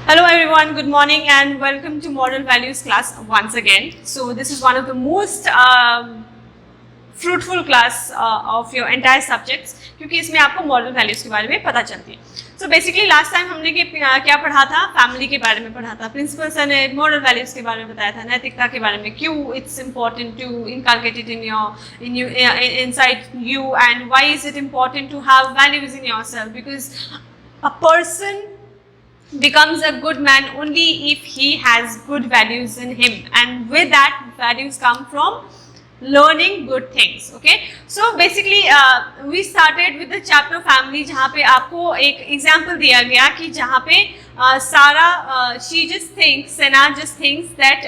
Hello everyone, good morning and welcome to Moral Values class once again. So this is one of the most fruitful class of your entire subjects क्योंकि इसमें आपको moral values के बारे में पता चलती है. So basically last time हमने क्या पढ़ा था, फैमिली के बारे में पढ़ा था, प्रिंसिपल्स एंड मोरल वैल्यूज के बारे में बताया था, नैतिकता के बारे में, क्यों it's important to inculcate it inside you and why is it important to have values in yourself, because a person becomes a good man only if he has good values in him, and with that values come from learning good things. Okay, so basically we started with the chapter family, जहाँ पे आपको एक example दिया गया कि जहाँ पे Sarah she just thinks, Sena just thinks that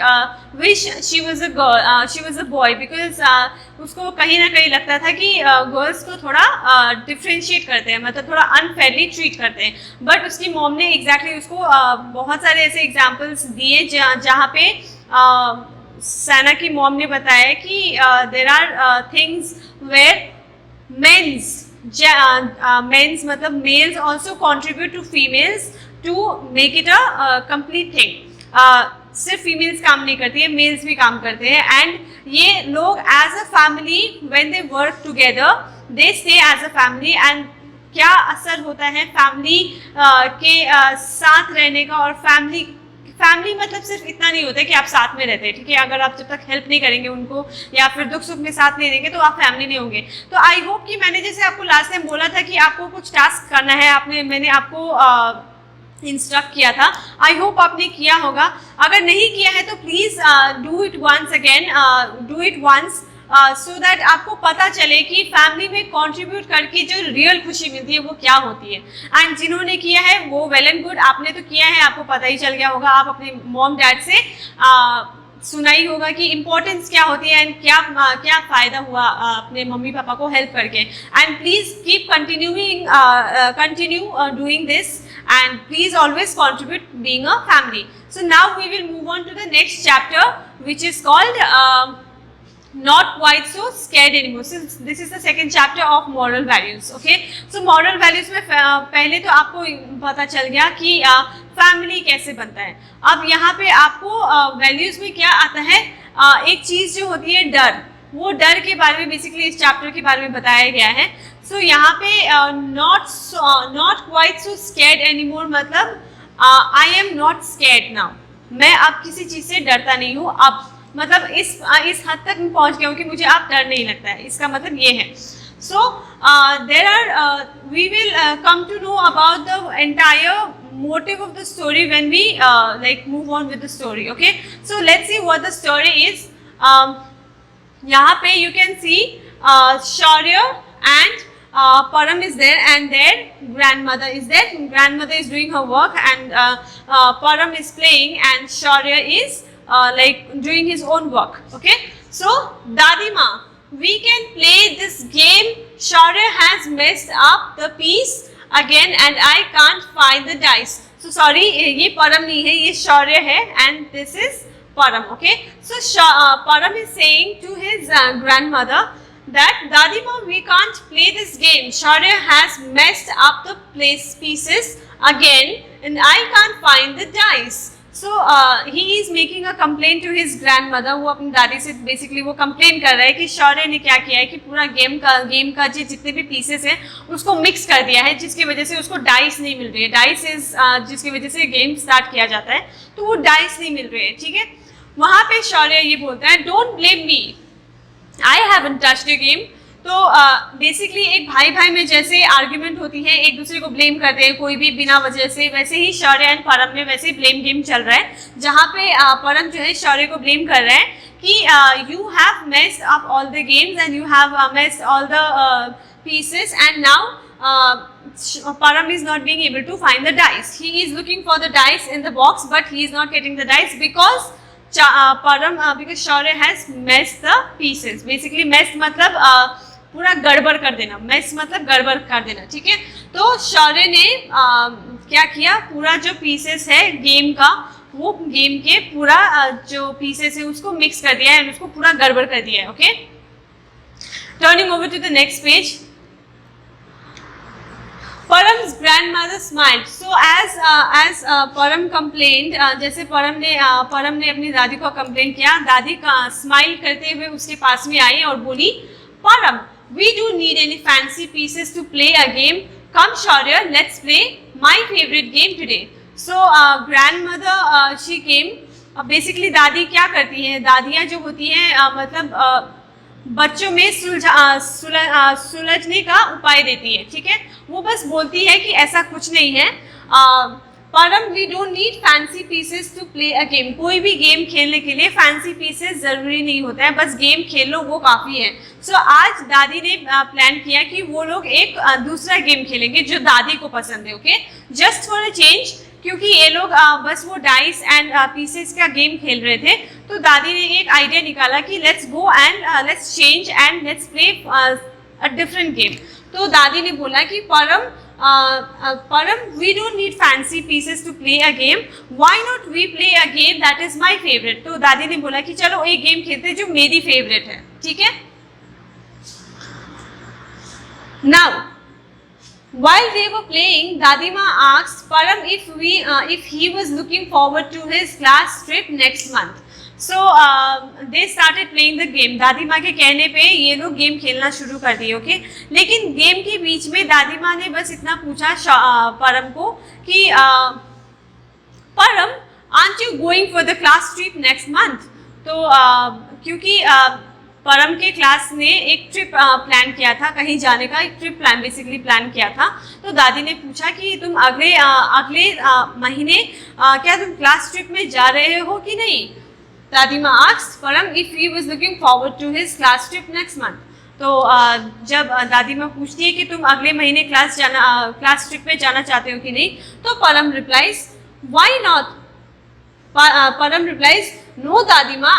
wish she was a girl, she was a boy, because उसको कहीं ना कहीं लगता था कि गर्ल्स को थोड़ा डिफ्रेंशिएट करते हैं, मतलब थोड़ा अनफेयरली ट्रीट करते हैं. बट उसकी मॉम ने एग्जैक्टली उसको बहुत सारे ऐसे एग्जांपल्स दिए जहाँ पे सैना की मॉम ने बताया कि there are things where mens मतलब males also contribute to females to make it a complete thing. सिर्फ फीमेल्स काम नहीं करती है, मेल्स भी काम करते हैं, एंड ये लोग as a family when they work together they stay as a family. And क्या असर होता है फैमिली के साथ रहने का, और फैमिली मतलब सिर्फ इतना नहीं होता है कि आप साथ में रहते हैं, ठीक है. अगर आप जब तक हेल्प नहीं करेंगे उनको या फिर दुख सुख में साथ नहीं देंगे तो आप फैमिली नहीं होंगे. तो आई होप कि मैंने जैसे आपको लास्ट टाइम बोला था कि आपको कुछ टास्क करना है, मैंने आपको इंस्ट्रक्ट किया था, आई होप आपने किया होगा. अगर नहीं किया है तो please do it once again, do it once so that आपको पता चले कि फैमिली में कंट्रीब्यूट करके जो रियल खुशी मिलती है वो क्या होती है. एंड जिन्होंने किया है वो वेल एंड गुड, आपने तो किया है, आपको पता ही चल गया होगा, आप अपने मॉम डैड से सुना ही होगा कि इम्पोर्टेंस क्या होती है एंड क्या फ़ायदा हुआ अपने मम्मी पापा को हेल्प करके. And please keep continue doing this, and please always contribute being a family. So now we will move on to the next chapter, which is called not quite so scared anymore. So this is the second chapter of moral values. Okay, so moral values में पहले तो आपको पता चल गया कि family कैसे बनता है. अब यहाँ पे आपको वैल्यूज में क्या आता है, एक चीज़ जो होती है डर, वो डर के बारे में बेसिकली इस चैप्टर के बारे में बताया गया है. सो यहाँ पे not quite so scared anymore मतलब I am not scared now, मैं अब किसी चीज़ से डरता नहीं हूँ. अब मतलब इस हद तक मैं पहुँच गया हूँ कि मुझे अब डर नहीं लगता है, इसका मतलब ये है. So there are we will come to know about the entire motive of the story when we move on with the story. Okay, so let's see what the story is. यहाँ पे you can see Shaurya and Param is there and their grandmother is there. Grandmother is doing her work and Param is playing and Shaurya is doing his own work. Okay, so Dadima, we can play this game. Shaurya has messed up the piece again and I can't find the dice. So sorry, ये Param नहीं है, ये Shaurya है and this is Param. Okay, so Param is saying to his grandmother that Dadima, we can't play this game. Shaurya has messed up the pieces again and I can't find the dice. So he is making a complaint to his grandmother. वो अपनी दादी से basically वो complain कर रहा है कि शौर्य ने क्या किया है कि पूरा गेम का जितने भी पीसेस हैं उसको मिक्स कर दिया है, जिसकी वजह से उसको डाइस नहीं मिल रही है. डाइस इज जिसकी वजह से गेम स्टार्ट किया जाता है, तो वो डाइस नहीं मिल रहे हैं. ठीक है, वहाँ पे शौर्य ये बोलता है don't blame me, I haven't touched the game. तो बेसिकली एक भाई भाई में जैसे आर्ग्यूमेंट होती है, एक दूसरे को ब्लेम करते हैं कोई भी बिना वजह से, वैसे ही शौर्य एंड परम में वैसे ब्लेम गेम चल रहा है, जहाँ पे परम जो है शौर्य को ब्लेम कर रहा है कि you have messed up all the games and you have messed all the pieces and now Param is not being able to find the dice. He is looking for the dice in the box but he is not getting the dice because because Shaurya has messed the pieces. Basically messed मतलब पूरा गड़बड़ कर देना, mess मतलब गड़बड़ कर देना. ठीक है, तो शौर्य ने क्या किया, पूरा जो पीसेस है गेम का, वो गेम के पूरा जो पीसेस है उसको मिक्स कर दिया है, उसको पूरा गड़बड़ कर दिया है. Okay, turning over to the next page. Param Param's grandmother smiled. So as Param complained, जैसे परम ने अपनी दादी को कंप्लेन किया, दादी का स्माइल करते हुए उसके पास में आई और बोली, Param, we don't need any fancy pieces to play a game. Come Shaurya, let's play my favorite game today. So grandmother she came. Basically दादी क्या करती हैं, दादियाँ जो होती हैं मतलब बच्चों में सुलझने का उपाय देती है, ठीक है। वो बस बोलती है कि ऐसा कुछ नहीं है, Param we don't need fancy pieces to play a game. कोई भी गेम खेलने के लिए फैंसी पीसेस ज़रूरी नहीं होता है, बस गेम खेल लो वो काफ़ी है। सो आज दादी ने प्लान किया कि वो लोग एक दूसरा गेम खेलेंगे जो दादी को पसंद है, okay, just for a change, क्योंकि ये लोग बस वो डाइस एंड पीसेस का गेम खेल रहे थे। तो दादी ने एक आइडिया निकाला कि let's go and let's change and let's play a different game. तो दादी ने बोला कि Param we don't need fancy pieces to play a game, why not we play a game that is my favourite. तो दादी ने बोला कि चलो एक गेम खेलते हैं जो मेरी फेवरेट है, ठीक है। Now while they were playing, Dadima asked Param if he was looking forward to his class trip next month. So they started playing the game. दादीमा के कहने पे ये लोग गेम खेलना शुरू कर दिए, ओके। लेकिन गेम के बीच में दादीमा ने बस इतना पूछा परम को कि परम, aren't you going for the class trip next month? तो क्योंकि परम के क्लास ने एक ट्रिप प्लान किया था, कहीं जाने का एक ट्रिप बेसिकली प्लान किया था। तो दादी ने पूछा कि तुम अगले महीने क्या तुम क्लास ट्रिप में जा रहे हो कि नहीं। दादीमा asked Param if he was looking forward to his class trip next month. तो जब दादीमा पूछती है कि तुम अगले महीने क्लास ट्रिप में जाना चाहते हो कि नहीं, तो परम replies why not. Param replies, no दादीमा,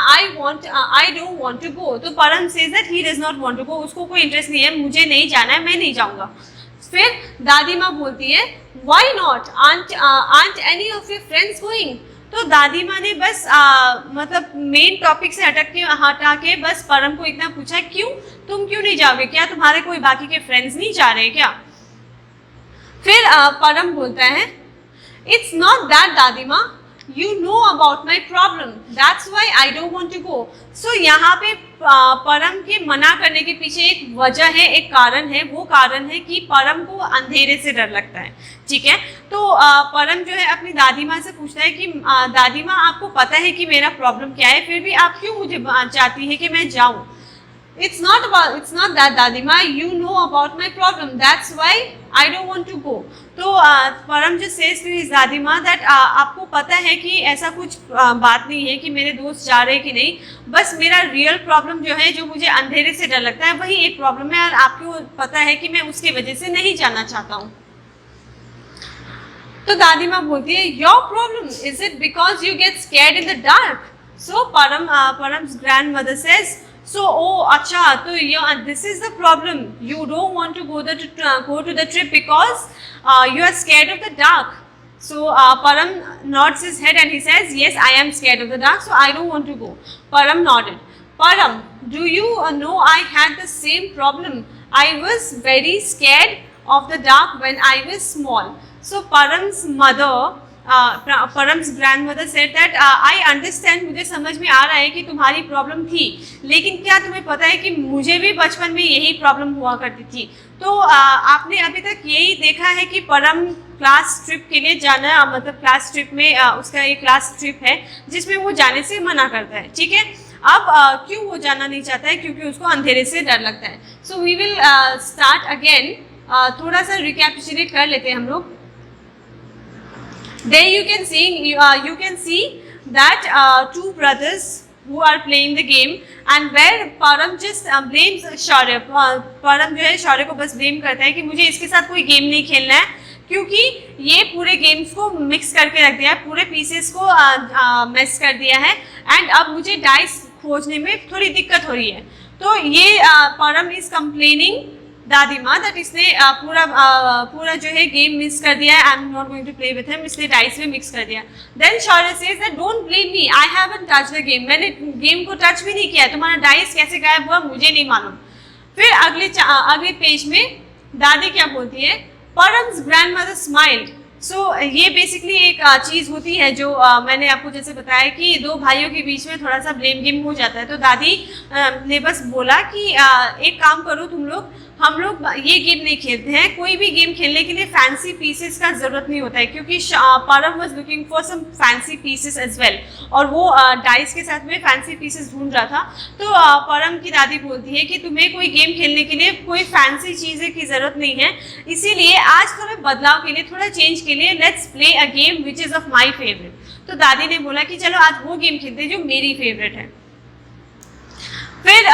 I don't want to go. तो Param says that he does not want to go. उसको कोई इंटरेस्ट नहीं है, मुझे नहीं जाना है, मैं नहीं जाऊँगा। फिर दादीमा बोलती है, why not? Aren't any of your friends going? तो दादीमा ने बस मतलब मेन टॉपिक से हटा के बस परम को इतना पूछा, क्यों, तुम क्यों नहीं जाओगे, क्या तुम्हारे कोई बाकी के फ्रेंड्स नहीं जा रहे क्या। फिर परम बोलता है, it's not that दादीमा, You know about my problem. That's why I don't want to go. So यहाँ पे परम के मना करने के पीछे एक वजह है, एक कारण है। वो कारण है कि परम को अंधेरे से डर लगता है, ठीक है। तो परम जो है अपनी दादीमा से पूछता है कि दादीमा, आपको पता है कि मेरा प्रॉब्लम क्या है, फिर भी आप क्यों मुझे चाहती है कि मैं जाऊँ। It's not that दादीमा, you know about my problem. That's why I don't want to go. तो परम जो says to his दादीमा that आपको पता है कि ऐसा कुछ बात नहीं है कि मेरे दोस्त जा रहे कि नहीं, बस मेरा रियल प्रॉब्लम जो है, जो मुझे अंधेरे से डर लगता है, वही एक प्रॉब्लम है, और आपको पता है कि मैं उसकी वजह से नहीं जाना चाहता हूँ। तो दादीमा बोलती है, your problem is it because you get scared in the dark? So Param's grandmother says, so अच्छा, तो this is the problem, you don't want to go to the trip because you are scared of the dark. So Param nods his head and he says, yes, I am scared of the dark, so I don't want to go. Param nodded. Param, do you know I had the same problem? I was very scared of the dark when I was small. So Param's grandmother said that I understand, मुझे समझ में आ रहा है कि तुम्हारी problem थी, लेकिन क्या तुम्हें पता है कि मुझे भी बचपन में यही प्रॉब्लम हुआ करती थी। तो आपने अभी तक यही देखा है कि परम क्लास ट्रिप के लिए जाना, मतलब क्लास ट्रिप में उसका एक क्लास ट्रिप है जिसमें वो जाने से मना करता है, ठीक है। अब क्यों वो जाना नहीं चाहता है, क्योंकि उसको अंधेरे से डर लगता है। So we will start again, थोड़ा सा रिकैपिचुलेट कर लेते हैं हम लोग। There you can see that two brothers who are playing the game and where Param just blames Shaurya. Param जो है शौर्य को बस ब्लेम करता है कि मुझे इसके साथ कोई गेम नहीं खेलना है, क्योंकि ये पूरे गेम्स को मिक्स करके रख दिया है, पूरे पीसेस को मिक्स कर दिया है, एंड अब मुझे डाइस खोजने में थोड़ी दिक्कत हो रही है। तो ये परम इज कंप्लेनिंग दादीमा दैट इसने पूरा जो है गेम मिक्स कर दिया है, I am not going to play with him, इसने डाइस में मिक्स कर दिया। Then Shaurya says that don't blame me, I haven't touch the game, मैंने गेम को टच भी नहीं किया, तुम्हारा डाइस कैसे गायब हुआ मुझे नहीं मालूम। फिर अगले पेज में दादी क्या बोलती है, परम्स ग्रैंडमदर स्माइल्ड। सो ये बेसिकली एक चीज़ होती है जो मैंने आपको जैसे बताया कि दो भाइयों के बीच में थोड़ा सा ब्लेम गेम हो जाता है। तो दादी ने बस बोला कि एक काम करो तुम लोग, हम लोग ये गेम नहीं खेलते हैं, कोई भी गेम खेलने के लिए फैंसी पीसेस का ज़रूरत नहीं होता है, क्योंकि Param was looking for some fancy pieces as well, और वो डाइस के साथ में फैंसी पीसेस ढूंढ रहा था। तो परम की दादी बोलती है कि तुम्हें कोई गेम खेलने के लिए कोई फैंसी चीज़ें की ज़रूरत नहीं है, इसीलिए आज थोड़ा बदलाव के लिए, थोड़ा चेंज के लिए let's play a game which is of my favourite. तो दादी ने बोला कि चलो आज वो गेम खेलते हैं जो मेरी फेवरेट है। फिर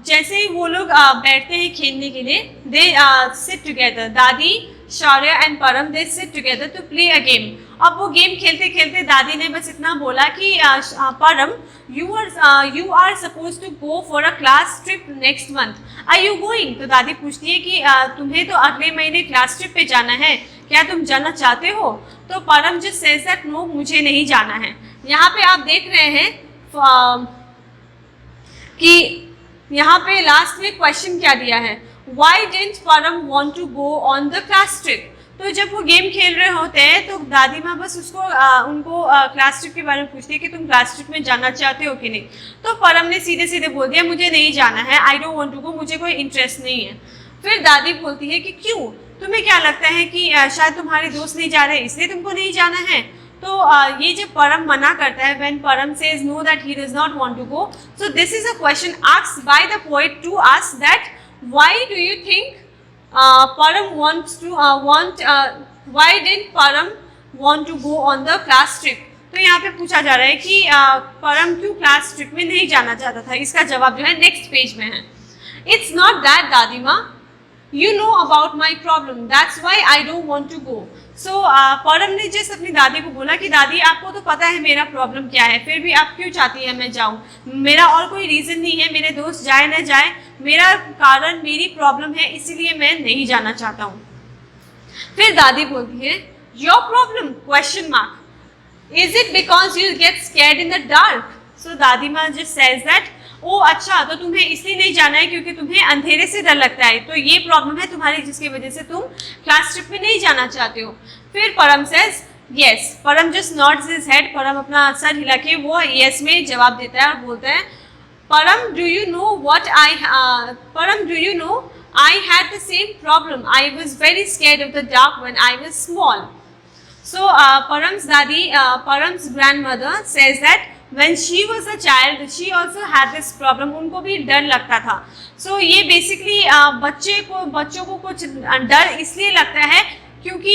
जैसे ही वो लोग बैठते हैं खेलने के लिए, दे सिट टुगेदर, दादी, Shaurya and Param, they sit together to play a game. अब वो गेम खेलते खेलते दादी ने बस इतना बोला कि Param, you are suppose to go for a class trip next month, are you going? तो दादी पूछती है कि तुम्हें तो अगले महीने क्लास ट्रिप पे जाना है, क्या तुम जाना चाहते हो? तो परम जस्ट सेज दैट नो, मुझे नहीं जाना है। यहाँ पे आप देख रहे हैं कि यहाँ पे लास्ट में क्वेश्चन क्या दिया है, why didn't Param want to go on the class trip? तो जब वो गेम खेल रहे होते हैं तो दादी माँ बस उनको क्लास ट्रिप के बारे में पूछती है कि तुम क्लास ट्रिप में जाना चाहते हो कि नहीं। तो परम ने सीधे सीधे बोल दिया मुझे नहीं जाना है, I don't want to go, मुझे कोई इंटरेस्ट नहीं है। फिर दादी बोलती है कि क्यों, तुम्हें क्या लगता है कि शायद तुम्हारे दोस्त नहीं जा रहे इसलिए तुमको नहीं जाना है? तो ये जब परम मना करता है, when परम says no that he does not want to go, so this is a question asked by the poet to us that why do you think Param wants to why didn't Param want to go on the class trip? तो यहाँ पे पूछा जा रहा है कि परम क्यों क्लास ट्रिप में नहीं जाना चाहता था। इसका जवाब जो है नेक्स्ट पेज में है। It's not that दादी माँ, you know about my problem, that's why I don't want to go. So परम ने जस्ट अपनी दादी को बोला कि दादी आपको तो पता है मेरा प्रॉब्लम क्या है, फिर भी आप क्यों चाहती है मैं जाऊँ? मेरा और कोई रीज़न नहीं है, मेरे दोस्त जाए ना जाए, मेरा कारण मेरी प्रॉब्लम है, इसीलिए मैं नहीं जाना चाहता हूँ। फिर दादी बोलती है your problem question mark, is it because you get scared in the dark? So दादी माँ जस्ट सेज दैट ओ अच्छा, तो तुम्हें इसलिए नहीं जाना है क्योंकि तुम्हें अंधेरे से डर लगता है, तो ये प्रॉब्लम है तुम्हारी जिसकी वजह से तुम क्लास ट्रिप में नहीं जाना चाहते हो। फिर परम सेज यस, परम जस्ट नॉड्स हिज हेड, परम अपना सर हिला के वो यस में जवाब देता है और बोलता है Param do you know what Param do you know I had the same problem, I was very scared of the dark when I was small. So Param's दादी, Param's grandmother says that when she was a child she also had this problem, उनको भी डर लगता था। So ये basically बच्चों को कुछ डर इसलिए लगता है क्योंकि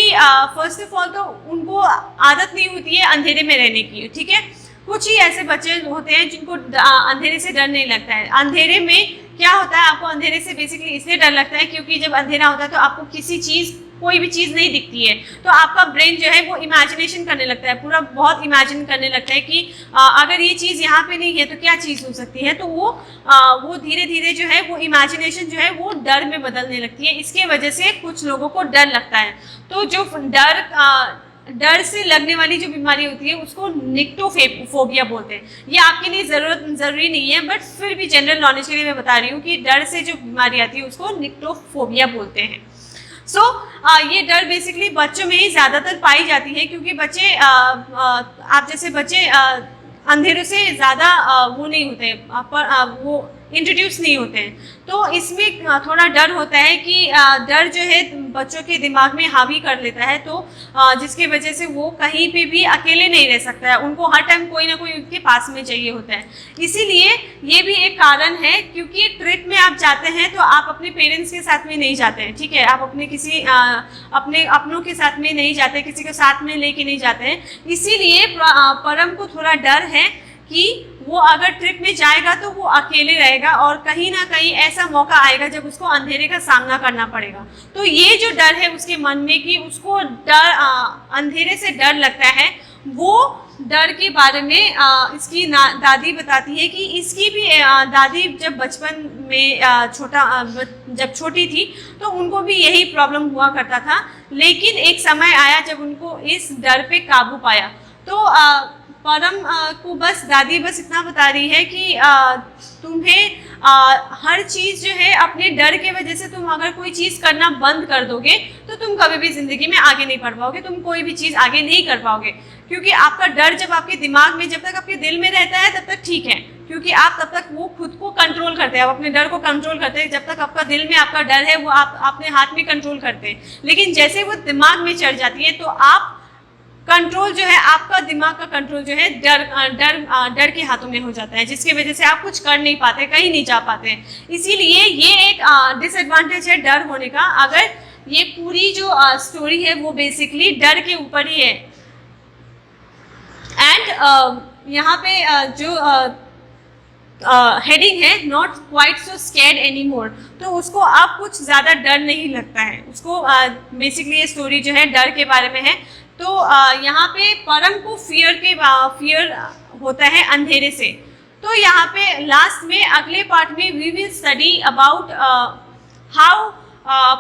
फर्स्ट ऑफ ऑल तो उनको आदत नहीं होती है अंधेरे में रहने की, ठीक है। कुछ ही ऐसे बच्चे होते हैं जिनको अंधेरे से डर नहीं लगता है। अंधेरे में क्या होता है, आपको अंधेरे से बेसिकली इसलिए डर लगता है क्योंकि जब अंधेरा होता है तो आपको कोई भी चीज़ नहीं दिखती है, तो आपका ब्रेन जो है वो इमेजिनेशन करने लगता है, पूरा बहुत इमेजिन करने लगता है कि अगर ये चीज़ यहाँ पे नहीं है तो क्या चीज़ हो सकती है। तो वो धीरे धीरे जो है वो इमेजिनेशन जो है वो डर में बदलने लगती है। इसके वजह से कुछ लोगों को डर लगता है। तो जो डर से लगने वाली जो बीमारी होती है उसको निक्टोफोबिया बोलते हैं। ये आपके लिए ज़रूरी नहीं है, बट फिर भी जनरल नॉलेज के लिए मैं बता रही हूँ कि डर से जो बीमारी आती है उसको निक्टोफोबिया बोलते हैं। सो ये डर बेसिकली बच्चों में ही ज़्यादातर पाई जाती है क्योंकि बच्चे आप जैसे बच्चे अंधेरों से ज़्यादा वो नहीं होते, वो इंट्रोड्यूस नहीं होते हैं। तो इसमें थोड़ा डर होता है कि डर जो है बच्चों के दिमाग में हावी कर लेता है, तो जिसकी वजह से वो कहीं पे भी अकेले नहीं रह सकता है, उनको हर टाइम कोई ना कोई उनके पास में चाहिए होता है। इसीलिए ये भी एक कारण है, क्योंकि ट्रिप में आप जाते हैं तो आप अपने पेरेंट्स के साथ में नहीं जाते हैं, ठीक है, आप अपने अपनों के साथ में नहीं जाते, किसी के साथ में लेके नहीं जाते हैं। इसीलिए परम को थोड़ा डर है कि वो अगर ट्रिप में जाएगा तो वो अकेले रहेगा और कहीं ना कहीं ऐसा मौका आएगा जब उसको अंधेरे का सामना करना पड़ेगा। तो ये जो डर है उसके मन में कि उसको अंधेरे से डर लगता है, वो डर के बारे में इसकी दादी बताती है कि इसकी भी दादी जब बचपन में जब छोटी थी तो उनको भी यही प्रॉब्लम हुआ करता था, लेकिन एक समय आया जब उनको इस डर पे काबू पाया। तो परम को बस दादी बस इतना बता रही है कि तुम्हें हर चीज़ जो है अपने डर के वजह से तुम अगर कोई चीज़ करना बंद कर दोगे तो तुम कभी भी ज़िंदगी में आगे नहीं बढ़ पाओगे, तुम कोई भी चीज़ आगे नहीं कर पाओगे। क्योंकि आपका डर जब आपके दिमाग में, जब तक आपके दिल में रहता है तब तक ठीक है, क्योंकि आप तब तक वो खुद को कंट्रोल करते हैं, आप अपने डर को कंट्रोल करते हैं। जब तक आपका दिल में आपका डर है वो आप अपने हाथ में कंट्रोल करते हैं। लेकिन जैसे वो दिमाग में चढ़ जाती है तो आप कंट्रोल जो है, आपका दिमाग का कंट्रोल जो है डर के हाथों में हो जाता है, जिसकी वजह से आप कुछ कर नहीं पाते, कहीं नहीं जा पाते। इसीलिए ये एक डिसएडवांटेज है डर होने का। अगर ये पूरी जो स्टोरी है वो बेसिकली डर के ऊपर ही है। एंड यहाँ पे जो हेडिंग है not quite so scared any more, तो उसको अब कुछ ज़्यादा डर नहीं लगता है उसको। बेसिकली ये स्टोरी जो है डर के बारे में है। तो यहाँ पे परम को फियर होता है अंधेरे से। तो यहाँ पे लास्ट में अगले पार्ट में we will study about how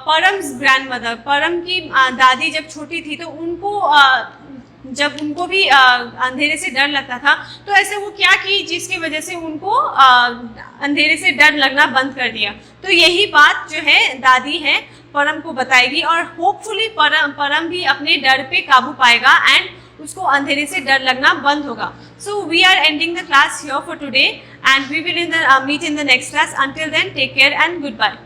Param's grandmother, Param की दादी जब छोटी थी तो उनको जब उनको भी अंधेरे से डर लगता था तो ऐसे वो क्या की जिसकी वजह से उनको अंधेरे से डर लगना बंद कर दिया। तो यही बात जो है दादी है परम को बताएगी और होपफुली परम भी अपने डर पे काबू पाएगा एंड उसको अंधेरे से डर लगना बंद होगा। So we are ending the class here for today and we will meet in the next class. Until then take care and good bye.